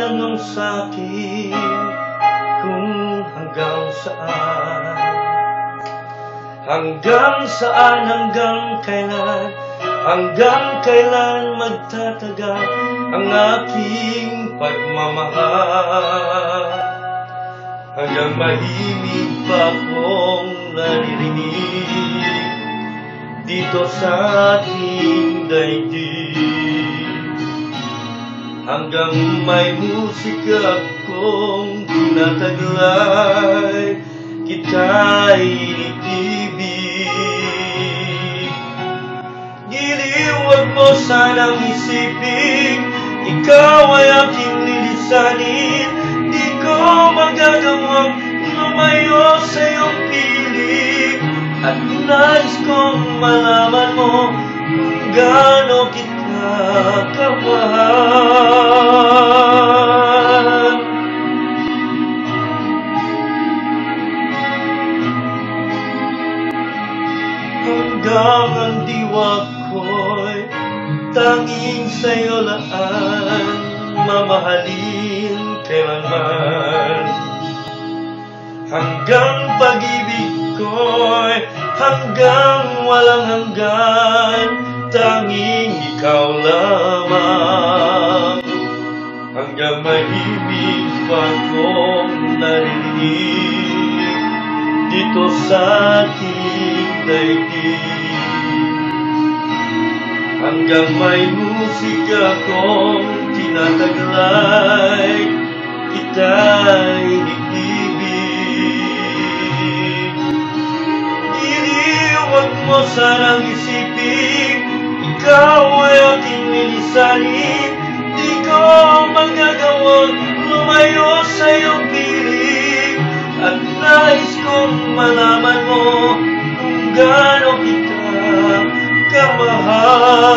nagtatanong sa'kin kung hanggang saan. Hanggang saan, hanggang kailan magtatagal ang aking pagmamahal. Hanggang mahimig pa akong naririnig dito sa ating daigdig. Hanggang may musika akong tinataglay, kita'y inibig. Giliw, wag mo sanang isipin, ikaw ay aking lilisanin. Di ko magagawang lumayo sa iyong piling, at nais kong malaman mo kung gaano kita kamahal. Hanggang ang diwa ko'y tanging sa'yo laan, mamahalin kailanman. Hanggang pag-ibig ko'y hanggang walang hanggan, tanging ikaw lamang. Hanggang mahimig pa akong narinig dito sa ating daigdig. Hanggang may musika akong tinataglay, kita'y inibig. Giliw, wag mo sanang isipin, ikaw ay aking lilisanin. Di ko magagawang lumayo sa iyong piling, at nais kong malaman mo kung gaano kita kamahal.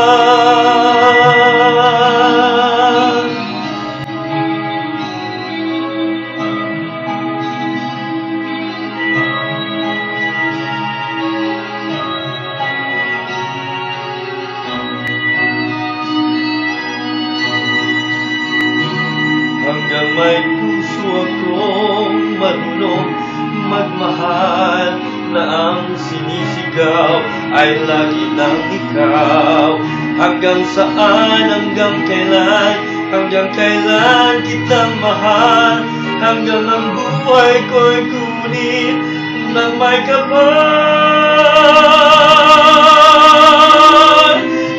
Hanggang may puso akong marunong magmahal, na ang sinisigaw ay lagi ng ikaw. Hanggang saan, hanggang kailan kitang mahal. Hanggang ang buhay ko'y kunin ng may kapal.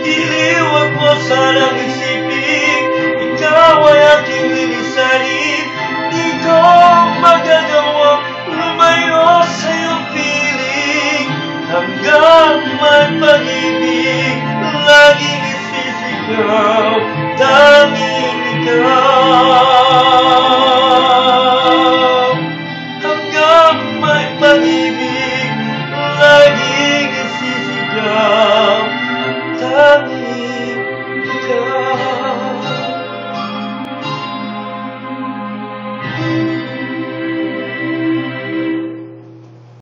Giliw, wag mo sanang isipin, ikaw ay aking lilisanin. Di ko magagawa